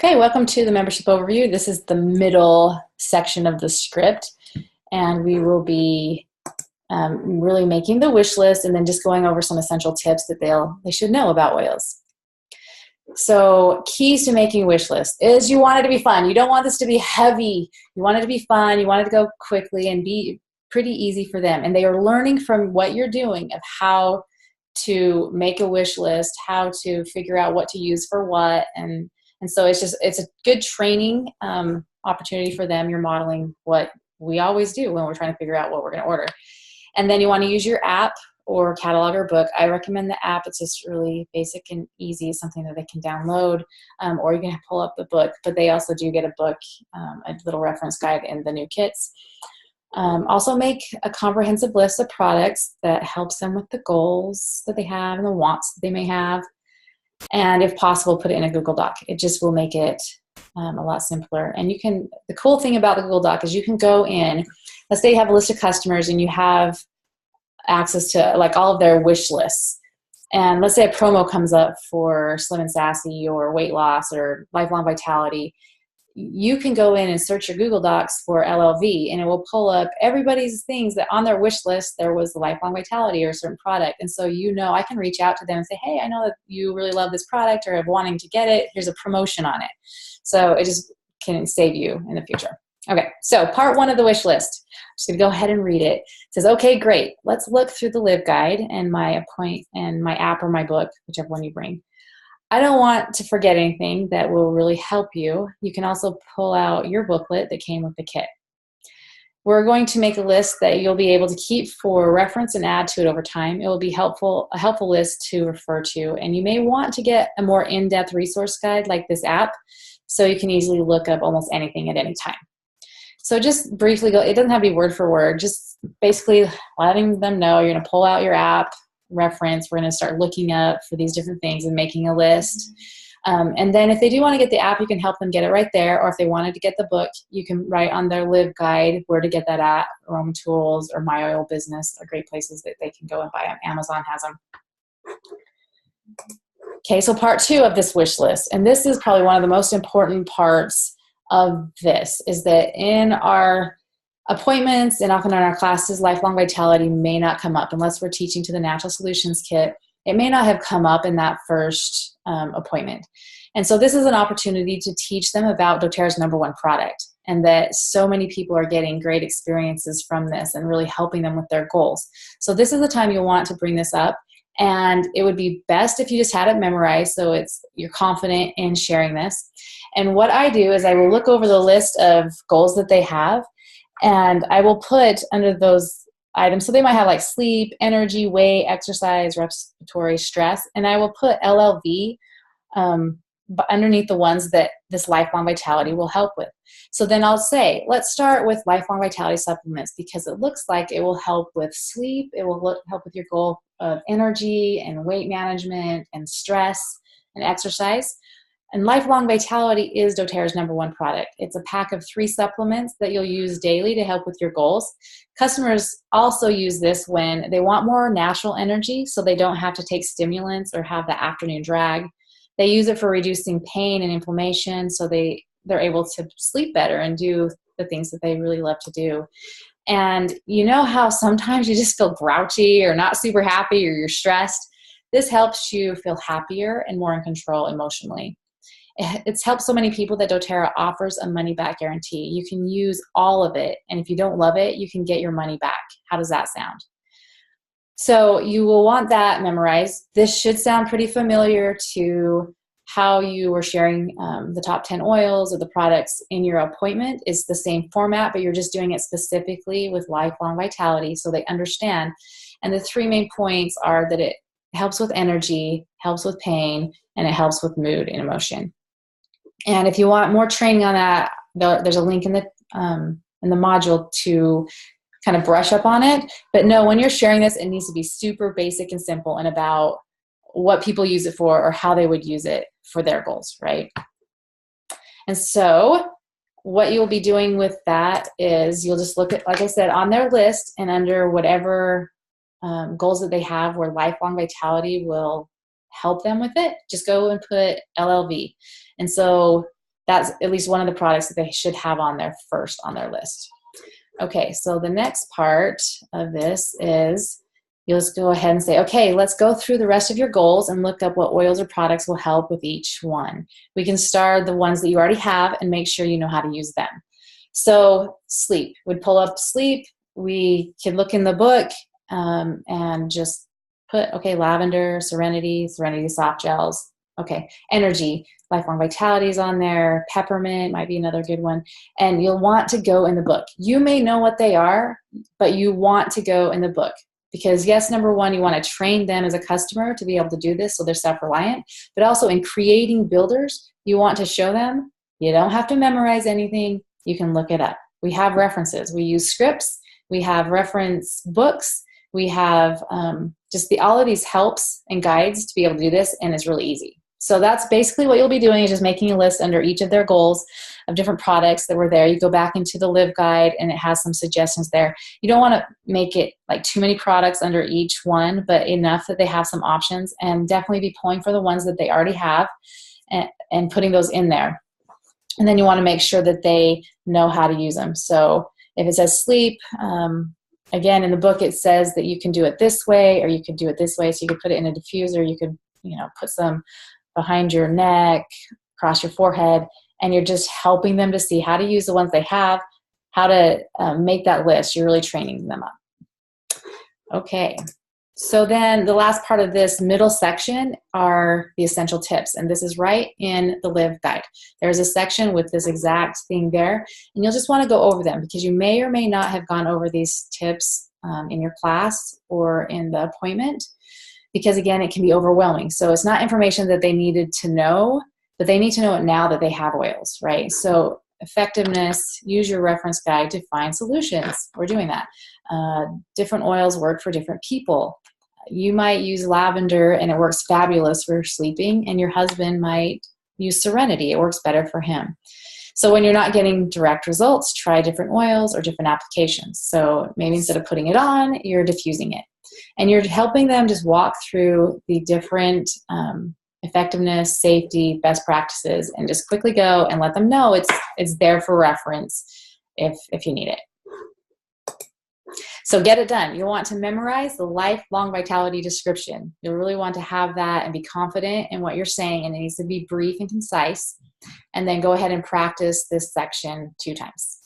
Okay, welcome to the membership overview. This is the middle section of the script, and we will be really making the wish list and then just going over some essential tips that they should know about oils. So keys to making a wish list is you want it to be fun. You don't want this to be heavy. You want it to be fun. You want it to go quickly and be pretty easy for them. And they are learning from what you're doing of how to make a wish list, how to figure out what to use for what, and so it's a good training opportunity for them. You're modeling what we always do when we're trying to figure out what we're going to order. And then you want to use your app or catalog or book. I recommend the app. It's just really basic and easy. It's something that they can download, or you can pull up the book. But they also do get a book, a little reference guide in the new kits. Also make a comprehensive list of products that helps them with the goals that they have and the wants that they may have. And if possible, put it in a Google Doc. It just will make it a lot simpler. And the cool thing about the Google Doc is you can go in, let's say you have a list of customers and you have access to like all of their wish lists. And let's say a promo comes up for Slim and Sassy or weight loss or lifelong vitality. You can go in and search your Google Docs for LLV, and it will pull up everybody's things that on their wish list there was the lifelong vitality or a certain product. And so I can reach out to them and say, hey, I know that you really love this product or are wanting to get it. Here's a promotion on it. So it just can save you in the future. Okay, so part one of the wish list. I'm just going to go ahead and read it. It says, okay, great. Let's look through the Live Guide and my app or my book, whichever one you bring. I don't want to forget anything that will really help you. You can also pull out your booklet that came with the kit. We're going to make a list that you'll be able to keep for reference and add to it over time. It will be a helpful list to refer to. And you may want to get a more in-depth resource guide like this app so you can easily look up almost anything at any time. So just briefly go, it doesn't have to be word for word, just basically letting them know you're going to pull out your app, reference, we're going to start looking up for these different things and making a list. And then if they do want to get the app, you can help them get it right there. Or if they wanted to get the book, you can write on their Live Guide where to get that at. Aroma Tools or My Oil Business are great places that they can go and buy them. Amazon has them. Okay, so part two of this wish list, and this is probably one of the most important parts of this, is that in our appointments and often in our classes, lifelong vitality may not come up unless we're teaching to the Natural Solutions Kit. It may not have come up in that first appointment. And so this is an opportunity to teach them about doTERRA's #1 product, and that so many people are getting great experiences from this and really helping them with their goals. So this is the time you'll want to bring this up, and it would be best if you just had it memorized so you're confident in sharing this. And what I do is I will look over the list of goals that they have, and I will put under those items, so they might have like sleep, energy, weight, exercise, respiratory, stress, and I will put LLV underneath the ones that this lifelong vitality will help with. So then I'll say, let's start with lifelong vitality supplements because it looks like it will help with sleep, it will help with your goal of energy and weight management and stress and exercise. And Lifelong Vitality is doTERRA's #1 product. It's a pack of 3 supplements that you'll use daily to help with your goals. Customers also use this when they want more natural energy, so they don't have to take stimulants or have the afternoon drag. They use it for reducing pain and inflammation, so they're able to sleep better and do the things that they really love to do. And you know how sometimes you just feel grouchy or not super happy or you're stressed? This helps you feel happier and more in control emotionally. It's helped so many people that doTERRA offers a money-back guarantee. You can use all of it, and if you don't love it, you can get your money back. How does that sound? So you will want that memorized. This should sound pretty familiar to how you were sharing the top 10 oils or the products in your appointment. It's the same format, but you're just doing it specifically with Lifelong Vitality so they understand. And the 3 main points are that it helps with energy, helps with pain, and it helps with mood and emotion. And if you want more training on that, there's a link in the module to kind of brush up on it. But no, when you're sharing this, it needs to be super basic and simple and about what people use it for or how they would use it for their goals, right? And so what you'll be doing with that is you'll just look at, like I said, on their list and under whatever goals that they have where Lifelong Vitality will help them with it, just go and put LLV. And so that's at least one of the products that they should have on there first on their list. Okay, so the next part of this is you'll just go ahead and say, okay, let's go through the rest of your goals and look up what oils or products will help with each one. We can start the ones that you already have and make sure you know how to use them. So sleep, we'd pull up sleep. We could look in the book and just put, okay, lavender, serenity soft gels. Okay, energy, lifelong vitality is on there. Peppermint might be another good one. And you'll want to go in the book. You may know what they are, but you want to go in the book. Because yes, number one, you want to train them as a customer to be able to do this so they're self-reliant. But also in creating builders, you want to show them you don't have to memorize anything. You can look it up. We have references. We use scripts. We have reference books. We have all of these helps and guides to be able to do this, and it's really easy. So that's basically what you'll be doing, is just making a list under each of their goals of different products that were there. You go back into the Live Guide, and it has some suggestions there. You don't want to make it like too many products under each one, but enough that they have some options, and definitely be pulling for the ones that they already have and putting those in there. And then you want to make sure that they know how to use them. So if it says sleep, again, in the book it says that you can do it this way or you could do it this way. So you could put it in a diffuser. You could, put some behind your neck, across your forehead, and you're just helping them to see how to use the ones they have, how to make that list. You're really training them up. Okay. So then the last part of this middle section are the essential tips, and this is right in the Live Guide. There's a section with this exact thing there, and you'll just want to go over them because you may or may not have gone over these tips in your class or in the appointment, because again, it can be overwhelming. So it's not information that they needed to know, but they need to know it now that they have oils, right? So effectiveness, use your reference guide to find solutions. We're doing that. Different oils work for different people. You might use lavender and it works fabulous for sleeping, and your husband might use serenity. It works better for him. So when you're not getting direct results, try different oils or different applications. So maybe instead of putting it on, you're diffusing it. And you're helping them just walk through the different effectiveness, safety, best practices, and just quickly go and let them know it's there for reference if you need it. So get it done. You want to memorize the lifelong vitality description. You'll really want to have that and be confident in what you're saying, and it needs to be brief and concise. And then go ahead and practice this section 2 times.